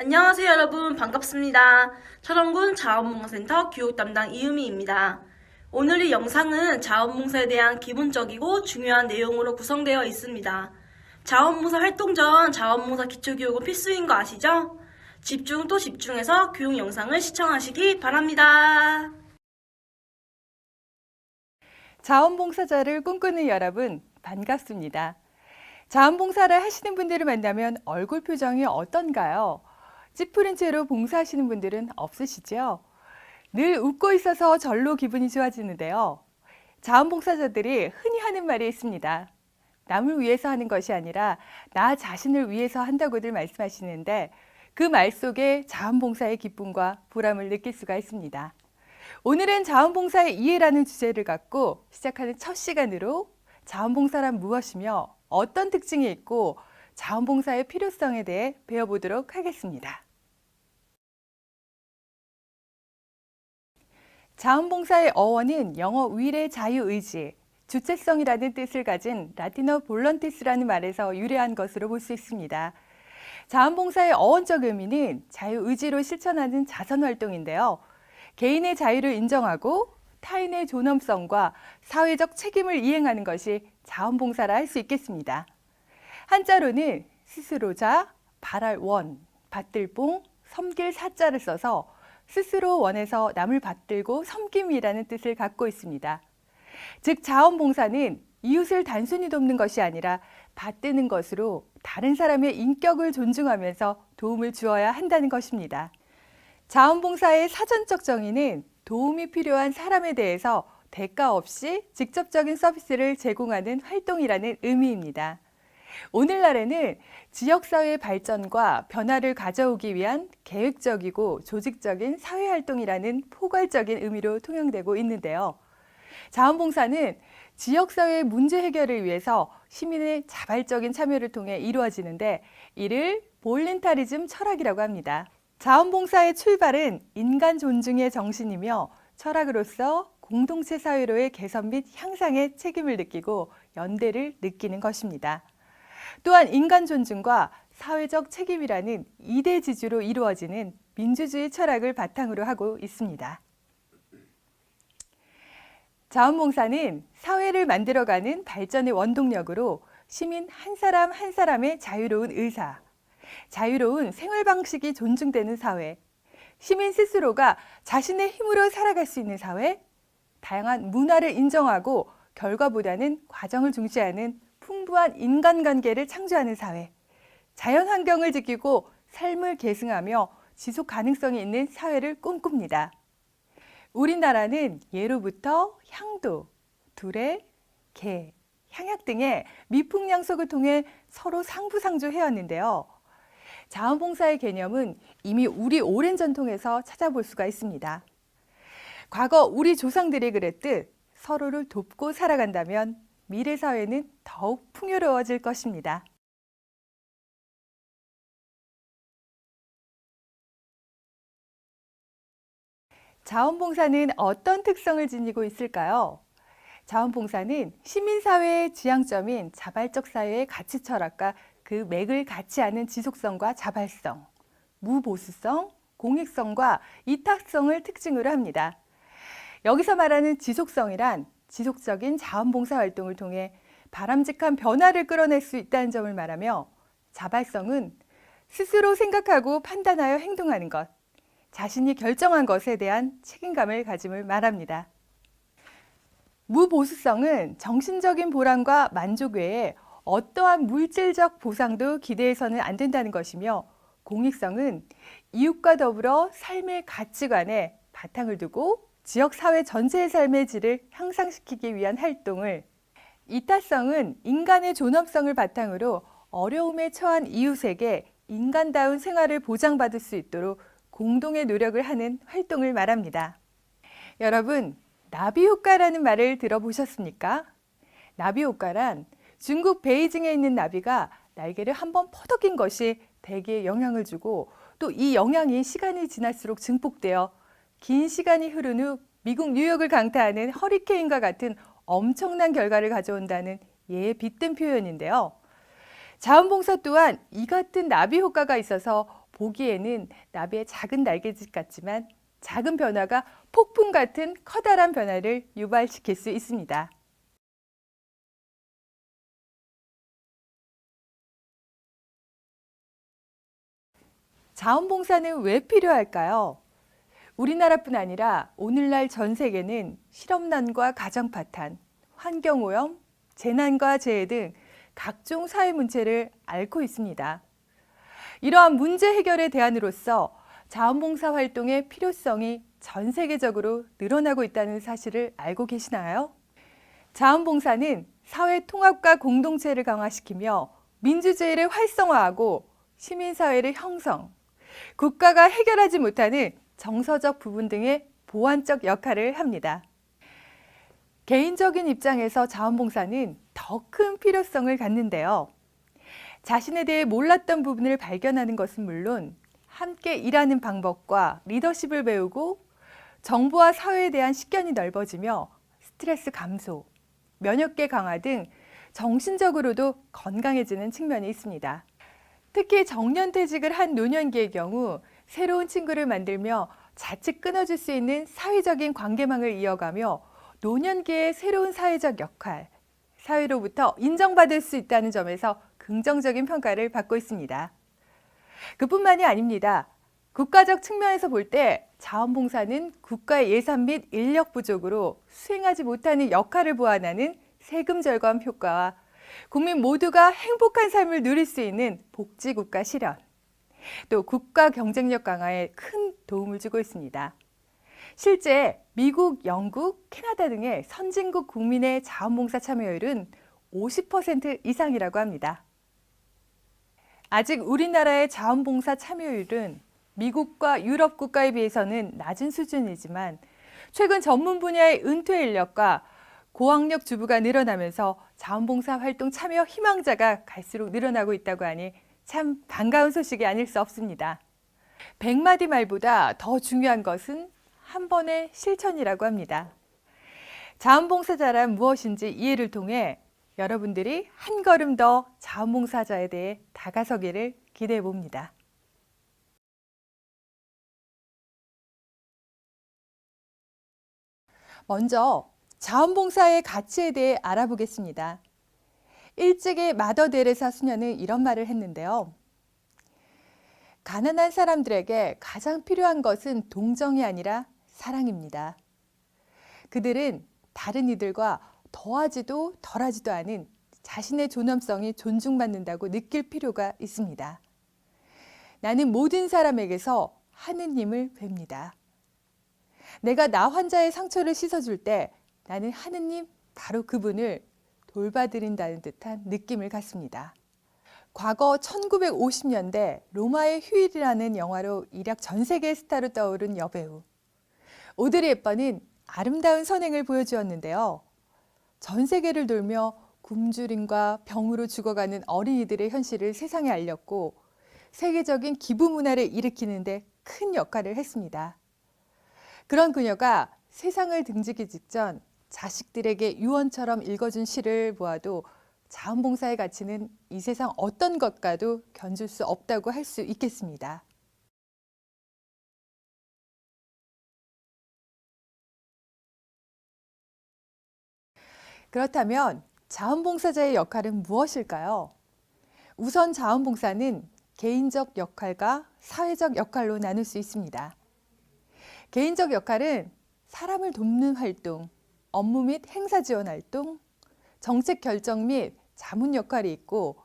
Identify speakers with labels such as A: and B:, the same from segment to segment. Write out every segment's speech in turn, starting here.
A: 안녕하세요 여러분 반갑습니다. 철원군 자원봉사센터 교육담당 이유미입니다. 오늘 이 영상은 자원봉사에 대한 기본적이고 중요한 내용으로 구성되어 있습니다. 자원봉사 활동 전 자원봉사 기초교육은 필수인 거 아시죠? 집중 또 집중해서 교육 영상을 시청하시기 바랍니다.
B: 자원봉사자를 꿈꾸는 여러분 반갑습니다. 자원봉사를 하시는 분들을 만나면 얼굴 표정이 어떤가요? 찌푸린 채로 봉사하시는 분들은 없으시죠? 늘 웃고 있어서 절로 기분이 좋아지는데요. 자원봉사자들이 흔히 하는 말이 있습니다. 남을 위해서 하는 것이 아니라 나 자신을 위해서 한다고들 말씀하시는데 그 말 속에 자원봉사의 기쁨과 보람을 느낄 수가 있습니다. 오늘은 자원봉사의 이해라는 주제를 갖고 시작하는 첫 시간으로 자원봉사란 무엇이며 어떤 특징이 있고 자원봉사의 필요성에 대해 배워보도록 하겠습니다. 자원봉사의 어원은 영어 will의 자유의지, 주체성이라는 뜻을 가진 라틴어 볼런티스라는 말에서 유래한 것으로 볼 수 있습니다. 자원봉사의 어원적 의미는 자유의지로 실천하는 자선활동인데요. 개인의 자유를 인정하고 타인의 존엄성과 사회적 책임을 이행하는 것이 자원봉사라 할 수 있겠습니다. 한자로는 스스로자, 발할 원, 받들봉, 섬길 사자를 써서 스스로 원해서 남을 받들고 섬김이라는 뜻을 갖고 있습니다. 즉 자원봉사는 이웃을 단순히 돕는 것이 아니라 받드는 것으로 다른 사람의 인격을 존중하면서 도움을 주어야 한다는 것입니다. 자원봉사의 사전적 정의는 도움이 필요한 사람에 대해서 대가 없이 직접적인 서비스를 제공하는 활동이라는 의미입니다. 오늘날에는 지역사회 발전과 변화를 가져오기 위한 계획적이고 조직적인 사회활동이라는 포괄적인 의미로 통용되고 있는데요. 자원봉사는 지역사회의 문제 해결을 위해서 시민의 자발적인 참여를 통해 이루어지는데 이를 볼런타리즘 철학이라고 합니다. 자원봉사의 출발은 인간 존중의 정신이며 철학으로서 공동체 사회로의 개선 및 향상의 책임을 느끼고 연대를 느끼는 것입니다. 또한 인간 존중과 사회적 책임이라는 이대 지주로 이루어지는 민주주의 철학을 바탕으로 하고 있습니다. 자원봉사는 사회를 만들어가는 발전의 원동력으로 시민 한 사람 한 사람의 자유로운 의사, 자유로운 생활 방식이 존중되는 사회, 시민 스스로가 자신의 힘으로 살아갈 수 있는 사회, 다양한 문화를 인정하고 결과보다는 과정을 중시하는 풍부한 인간관계를 창조하는 사회, 자연환경을 지키고 삶을 계승하며 지속 가능성이 있는 사회를 꿈꿉니다. 우리나라는 예로부터 향도, 두레, 개, 향약 등의 미풍양속을 통해 서로 상부상조해왔는데요. 자원봉사의 개념은 이미 우리 오랜 전통에서 찾아볼 수가 있습니다. 과거 우리 조상들이 그랬듯 서로를 돕고 살아간다면 미래 사회는 더욱 풍요로워질 것입니다. 자원봉사는 어떤 특성을 지니고 있을까요? 자원봉사는 시민사회의 지향점인 자발적 사회의 가치 철학과 그 맥을 같이 하는 지속성과 자발성, 무보수성, 공익성과 이탁성을 특징으로 합니다. 여기서 말하는 지속성이란 지속적인 자원봉사 활동을 통해 바람직한 변화를 끌어낼 수 있다는 점을 말하며 자발성은 스스로 생각하고 판단하여 행동하는 것, 자신이 결정한 것에 대한 책임감을 가짐을 말합니다. 무보수성은 정신적인 보람과 만족 외에 어떠한 물질적 보상도 기대해서는 안 된다는 것이며 공익성은 이웃과 더불어 삶의 가치관에 바탕을 두고 지역 사회 전체의 삶의 질을 향상시키기 위한 활동을, 이타성은 인간의 존엄성을 바탕으로 어려움에 처한 이웃에게 인간다운 생활을 보장받을 수 있도록 공동의 노력을 하는 활동을 말합니다. 여러분, 나비효과라는 말을 들어보셨습니까? 나비효과란 중국 베이징에 있는 나비가 날개를 한번 퍼덕인 것이 대기에 영향을 주고 또 이 영향이 시간이 지날수록 증폭되어 긴 시간이 흐른 후 미국 뉴욕을 강타하는 허리케인과 같은 엄청난 결과를 가져온다는 예에 빗댄 표현인데요. 자원봉사 또한 이 같은 나비 효과가 있어서 보기에는 나비의 작은 날개짓 같지만 작은 변화가 폭풍 같은 커다란 변화를 유발시킬 수 있습니다. 자원봉사는 왜 필요할까요? 우리나라뿐 아니라 오늘날 전 세계는 실업난과 가정파탄, 환경오염, 재난과 재해 등 각종 사회 문제를 앓고 있습니다. 이러한 문제 해결의 대안으로서 자원봉사 활동의 필요성이 전 세계적으로 늘어나고 있다는 사실을 알고 계시나요? 자원봉사는 사회 통합과 공동체를 강화시키며 민주주의를 활성화하고 시민사회를 형성, 국가가 해결하지 못하는 정서적 부분 등의 보완적 역할을 합니다. 개인적인 입장에서 자원봉사는 더 큰 필요성을 갖는데요. 자신에 대해 몰랐던 부분을 발견하는 것은 물론 함께 일하는 방법과 리더십을 배우고 정부와 사회에 대한 식견이 넓어지며 스트레스 감소, 면역계 강화 등 정신적으로도 건강해지는 측면이 있습니다. 특히 정년퇴직을 한 노년기의 경우 새로운 친구를 만들며 자칫 끊어질 수 있는 사회적인 관계망을 이어가며 노년기의 새로운 사회적 역할, 사회로부터 인정받을 수 있다는 점에서 긍정적인 평가를 받고 있습니다. 그뿐만이 아닙니다. 국가적 측면에서 볼 때 자원봉사는 국가의 예산 및 인력 부족으로 수행하지 못하는 역할을 보완하는 세금 절감 효과와 국민 모두가 행복한 삶을 누릴 수 있는 복지국가 실현, 또 국가 경쟁력 강화에 큰 도움을 주고 있습니다. 실제 미국, 영국, 캐나다 등의 선진국 국민의 자원봉사 참여율은 50% 이상이라고 합니다. 아직 우리나라의 자원봉사 참여율은 미국과 유럽 국가에 비해서는 낮은 수준이지만 최근 전문 분야의 은퇴 인력과 고학력 주부가 늘어나면서 자원봉사 활동 참여 희망자가 갈수록 늘어나고 있다고 하니 참 반가운 소식이 아닐 수 없습니다. 100마디 말보다 더 중요한 것은 한 번의 실천이라고 합니다. 자원봉사자란 무엇인지 이해를 통해 여러분들이 한 걸음 더 자원봉사자에 대해 다가서기를 기대해 봅니다. 먼저 자원봉사의 가치에 대해 알아보겠습니다. 일찍이 마더 데레사 수녀는 이런 말을 했는데요. 가난한 사람들에게 가장 필요한 것은 동정이 아니라 사랑입니다. 그들은 다른 이들과 더하지도 덜하지도 않은 자신의 존엄성이 존중받는다고 느낄 필요가 있습니다. 나는 모든 사람에게서 하느님을 뵙니다. 내가 나 환자의 상처를 씻어줄 때 나는 하느님 바로 그분을 돌봐드린다는 듯한 느낌을 갖습니다. 과거 1950년대 로마의 휴일이라는 영화로 일약 전 세계 스타로 떠오른 여배우. 오드리 헵번은 아름다운 선행을 보여주었는데요. 전 세계를 돌며 굶주림과 병으로 죽어가는 어린이들의 현실을 세상에 알렸고 세계적인 기부 문화를 일으키는 데 큰 역할을 했습니다. 그런 그녀가 세상을 등지기 직전 자식들에게 유언처럼 읽어준 시를 보아도 자원봉사의 가치는 이 세상 어떤 것과도 견줄 수 없다고 할 수 있겠습니다. 그렇다면 자원봉사자의 역할은 무엇일까요? 우선 자원봉사는 개인적 역할과 사회적 역할로 나눌 수 있습니다. 개인적 역할은 사람을 돕는 활동, 업무 및 행사 지원 활동, 정책 결정 및 자문 역할이 있고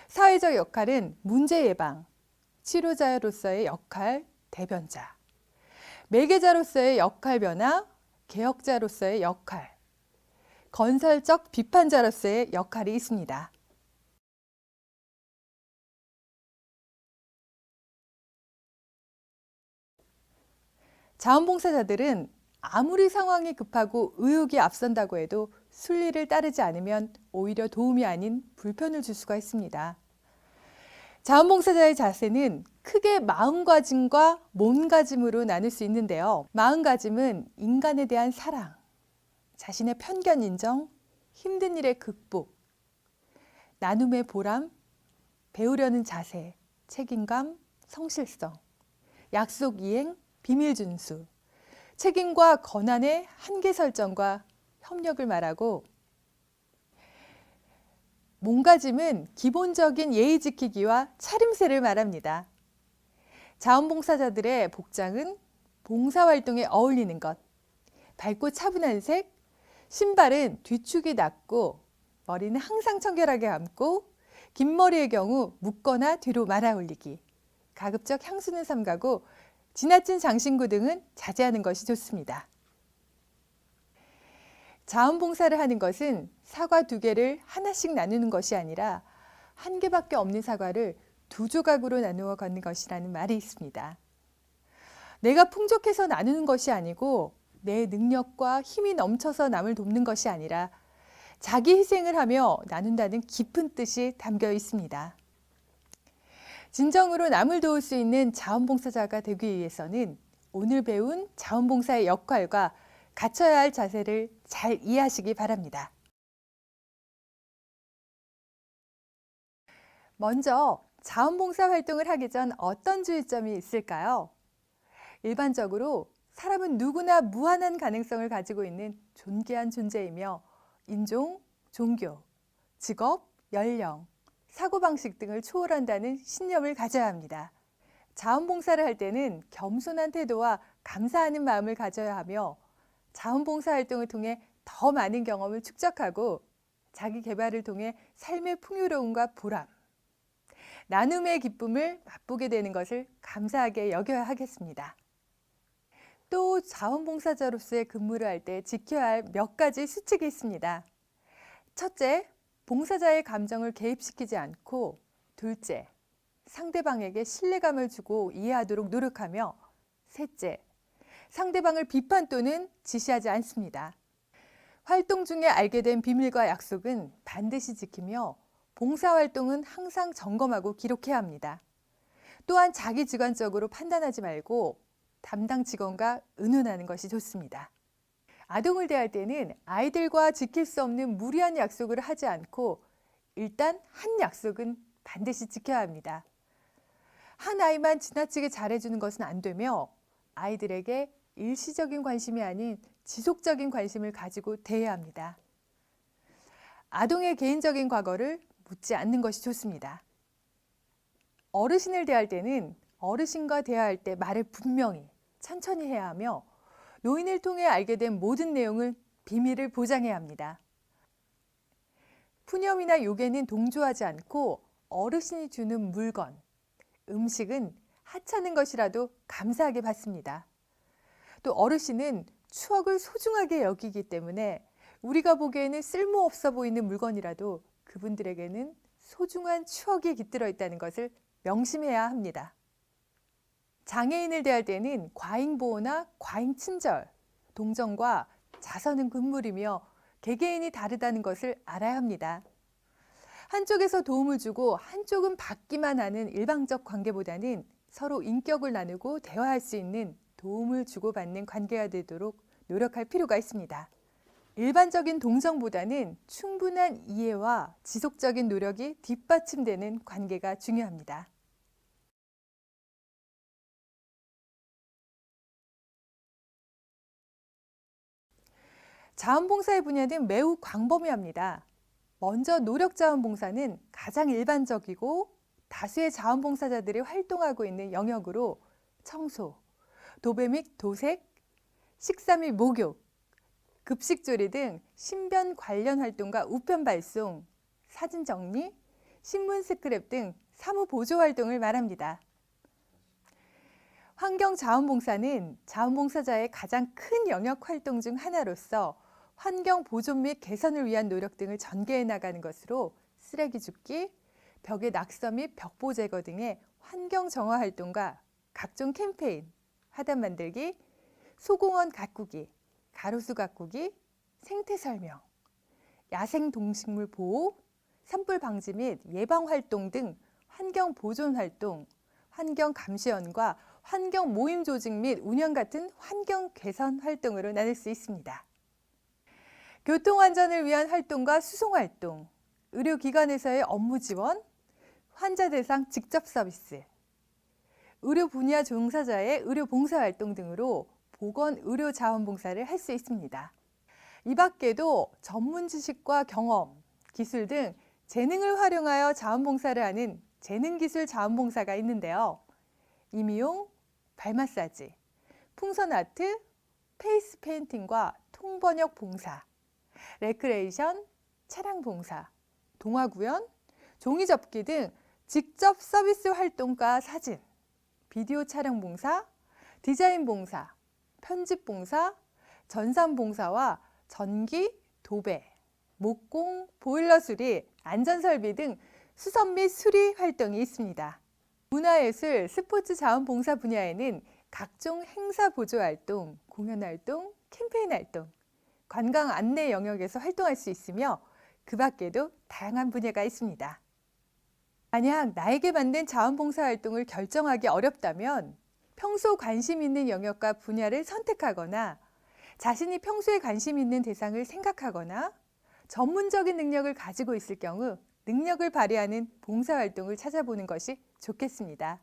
B: 사회적 역할은 문제 예방, 치료자로서의 역할, 대변자, 매개자로서의 역할 변화, 개혁자로서의 역할, 건설적 비판자로서의 역할이 있습니다. 자원봉사자들은 아무리 상황이 급하고 의욕이 앞선다고 해도 순리를 따르지 않으면 오히려 도움이 아닌 불편을 줄 수가 있습니다. 자원봉사자의 자세는 크게 마음가짐과 몸가짐으로 나눌 수 있는데요. 마음가짐은 인간에 대한 사랑, 자신의 편견 인정, 힘든 일의 극복, 나눔의 보람, 배우려는 자세, 책임감, 성실성, 약속 이행, 비밀 준수, 책임과 권한의 한계 설정과 협력을 말하고, 몸가짐은 기본적인 예의 지키기와 차림새를 말합니다. 자원봉사자들의 복장은 봉사활동에 어울리는 것, 밝고 차분한 색, 신발은 뒤축이 낮고 머리는 항상 청결하게 감고 긴 머리의 경우 묶거나 뒤로 말아 올리기, 가급적 향수는 삼가고 지나친 장신구 등은 자제하는 것이 좋습니다. 자원봉사를 하는 것은 사과 2개를 하나씩 나누는 것이 아니라 1개밖에 없는 사과를 2조각으로 나누어 걷는 것이라는 말이 있습니다. 내가 풍족해서 나누는 것이 아니고 내 능력과 힘이 넘쳐서 남을 돕는 것이 아니라 자기 희생을 하며 나눈다는 깊은 뜻이 담겨 있습니다. 진정으로 남을 도울 수 있는 자원봉사자가 되기 위해서는 오늘 배운 자원봉사의 역할과 갖춰야 할 자세를 잘 이해하시기 바랍니다. 먼저 자원봉사 활동을 하기 전 어떤 주의점이 있을까요? 일반적으로 사람은 누구나 무한한 가능성을 가지고 있는 존귀한 존재이며 인종, 종교, 직업, 연령, 사고방식 등을 초월한다는 신념을 가져야 합니다. 자원봉사를 할 때는 겸손한 태도와 감사하는 마음을 가져야 하며 자원봉사 활동을 통해 더 많은 경험을 축적하고 자기 개발을 통해 삶의 풍요로움과 보람, 나눔의 기쁨을 맛보게 되는 것을 감사하게 여겨야 하겠습니다. 또 자원봉사자로서의 근무를 할 때 지켜야 할 몇 가지 수칙이 있습니다. 첫째, 봉사자의 감정을 개입시키지 않고, 둘째, 상대방에게 신뢰감을 주고 이해하도록 노력하며, 셋째, 상대방을 비판 또는 지시하지 않습니다. 활동 중에 알게 된 비밀과 약속은 반드시 지키며 봉사활동은 항상 점검하고 기록해야 합니다. 또한 자기 주관적으로 판단하지 말고 담당 직원과 의논하는 것이 좋습니다. 아동을 대할 때는 아이들과 지킬 수 없는 무리한 약속을 하지 않고 일단 한 약속은 반드시 지켜야 합니다. 한 아이만 지나치게 잘해주는 것은 안 되며 아이들에게 일시적인 관심이 아닌 지속적인 관심을 가지고 대해야 합니다. 아동의 개인적인 과거를 묻지 않는 것이 좋습니다. 어르신을 대할 때는 어르신과 대화할 때 말을 분명히 천천히 해야 하며 노인을 통해 알게 된 모든 내용은 비밀을 보장해야 합니다. 푸념이나 요괴는 동조하지 않고 어르신이 주는 물건, 음식은 하찮은 것이라도 감사하게 받습니다. 또 어르신은 추억을 소중하게 여기기 때문에 우리가 보기에는 쓸모없어 보이는 물건이라도 그분들에게는 소중한 추억이 깃들어 있다는 것을 명심해야 합니다. 장애인을 대할 때는 과잉보호나 과잉친절, 동정과 자선은 금물이며 개개인이 다르다는 것을 알아야 합니다. 한쪽에서 도움을 주고 한쪽은 받기만 하는 일방적 관계보다는 서로 인격을 나누고 대화할 수 있는 도움을 주고받는 관계가 되도록 노력할 필요가 있습니다. 일반적인 동정보다는 충분한 이해와 지속적인 노력이 뒷받침되는 관계가 중요합니다. 자원봉사의 분야는 매우 광범위합니다. 먼저 노력자원봉사는 가장 일반적이고 다수의 자원봉사자들이 활동하고 있는 영역으로 청소, 도배 및 도색, 식사 및 목욕, 급식조리 등 신변 관련 활동과 우편 발송, 사진 정리, 신문 스크랩 등 사무 보조 활동을 말합니다. 환경자원봉사는 자원봉사자의 가장 큰 영역 활동 중 하나로서 환경 보존 및 개선을 위한 노력 등을 전개해 나가는 것으로 쓰레기 줍기, 벽의 낙서 및 벽보 제거 등의 환경 정화 활동과 각종 캠페인, 화단 만들기, 소공원 가꾸기, 가로수 가꾸기, 생태 설명, 야생 동식물 보호, 산불 방지 및 예방 활동 등 환경 보존 활동, 환경 감시원과 환경 모임 조직 및 운영 같은 환경 개선 활동으로 나눌 수 있습니다. 교통안전을 위한 활동과 수송활동, 의료기관에서의 업무 지원, 환자 대상 직접 서비스, 의료 분야 종사자의 의료 봉사 활동 등으로 보건 의료 자원봉사를 할 수 있습니다. 이 밖에도 전문 지식과 경험, 기술 등 재능을 활용하여 자원봉사를 하는 재능기술 자원봉사가 있는데요. 임의용, 발 마사지, 풍선 아트, 페이스 페인팅과 통번역 봉사, 레크레이션, 차량 봉사, 동화 구현, 종이 접기 등 직접 서비스 활동과 사진, 비디오 촬영 봉사, 디자인 봉사, 편집 봉사, 전산 봉사와 전기, 도배, 목공, 보일러 수리, 안전설비 등 수선 및 수리 활동이 있습니다. 문화예술, 스포츠 자원봉사 분야에는 각종 행사 보조 활동, 공연 활동, 캠페인 활동, 관광 안내 영역에서 활동할 수 있으며 그 밖에도 다양한 분야가 있습니다. 만약 나에게 맞는 자원봉사 활동을 결정하기 어렵다면 평소 관심 있는 영역과 분야를 선택하거나 자신이 평소에 관심 있는 대상을 생각하거나 전문적인 능력을 가지고 있을 경우 능력을 발휘하는 봉사활동을 찾아보는 것이 좋겠습니다.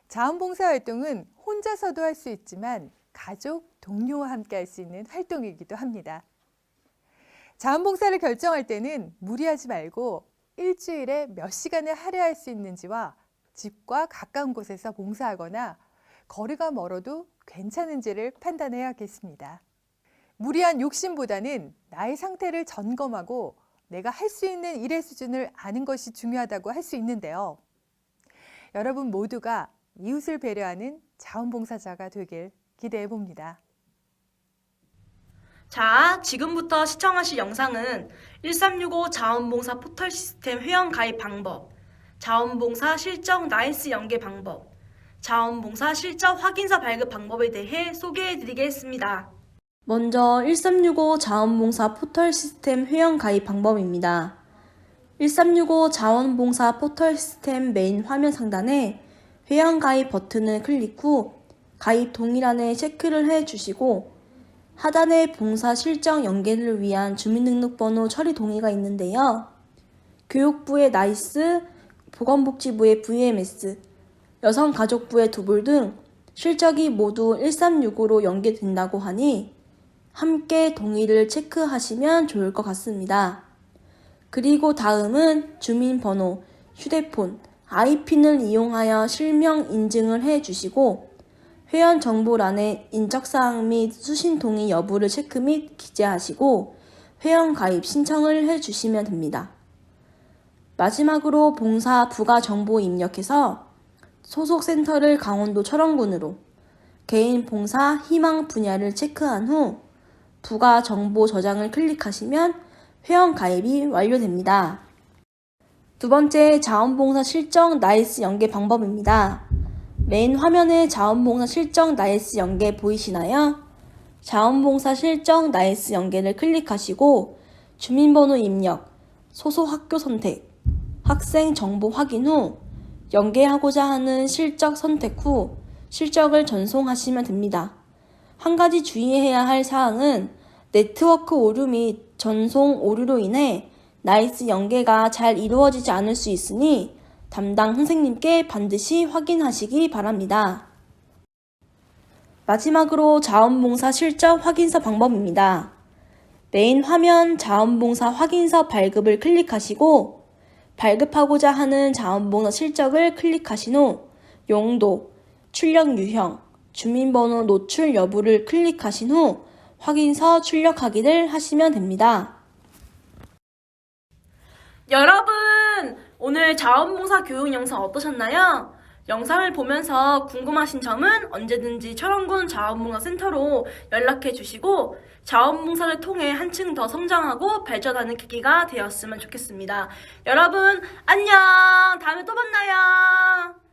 B: 자원봉사활동은 혼자서도 할 수 있지만 가족, 동료와 함께 할 수 있는 활동이기도 합니다. 자원봉사를 결정할 때는 무리하지 말고 일주일에 몇 시간을 할애할 수 있는지와 집과 가까운 곳에서 봉사하거나 거리가 멀어도 괜찮은지를 판단해야겠습니다. 무리한 욕심보다는 나의 상태를 점검하고 내가 할 수 있는 일의 수준을 아는 것이 중요하다고 할 수 있는데요. 여러분 모두가 이웃을 배려하는 자원봉사자가 되길 기대해 봅니다.
A: 자, 지금부터 시청하실 영상은 1365 자원봉사 포털 시스템 회원 가입 방법, 자원봉사 실적 나이스 연계 방법, 자원봉사 실적 확인서 발급 방법에 대해 소개해 드리겠습니다. 먼저 1365 자원봉사 포털 시스템 회원 가입 방법입니다. 1365 자원봉사 포털 시스템 메인 화면 상단에 회원 가입 버튼을 클릭 후 가입 동일안에 체크를 해 주시고 하단에 봉사 실적 연계를 위한 주민등록번호 처리 동의가 있는데요. 교육부의 나이스, 보건복지부의 VMS, 여성가족부의 두불 등 실적이 모두 1365로 연계된다고 하니 함께 동의를 체크하시면 좋을 것 같습니다. 그리고 다음은 주민번호, 휴대폰, IPN을 이용하여 실명 인증을 해 주시고 회원 정보란에 인적사항 및 수신 동의 여부를 체크 및 기재하시고 회원 가입 신청을 해 주시면 됩니다. 마지막으로 봉사 부가 정보 입력해서 소속 센터를 강원도 철원군으로 개인 봉사 희망 분야를 체크한 후 부가 정보 저장을 클릭하시면 회원 가입이 완료됩니다. 두 번째 자원봉사 실적 나이스 연계 방법입니다. 메인 화면에 자원봉사 실적 나이스 연계 보이시나요? 자원봉사 실적 나이스 연계를 클릭하시고 주민번호 입력, 소속 학교 선택, 학생 정보 확인 후 연계하고자 하는 실적 선택 후 실적을 전송하시면 됩니다. 한 가지 주의해야 할 사항은 네트워크 오류 및 전송 오류로 인해 나이스 연계가 잘 이루어지지 않을 수 있으니 담당 선생님께 반드시 확인하시기 바랍니다. 마지막으로 자원봉사 실적 확인서 방법입니다. 메인 화면 자원봉사 확인서 발급을 클릭하시고 발급하고자 하는 자원봉사 실적을 클릭하신 후 용도, 출력 유형, 주민번호 노출 여부를 클릭하신 후 확인서 출력하기를 하시면 됩니다. 여러분! 오늘 자원봉사 교육 영상 어떠셨나요? 영상을 보면서 궁금하신 점은 언제든지 철원군 자원봉사센터로 연락해 주시고 자원봉사를 통해 한층 더 성장하고 발전하는 계기가 되었으면 좋겠습니다. 여러분 안녕! 다음에 또 만나요!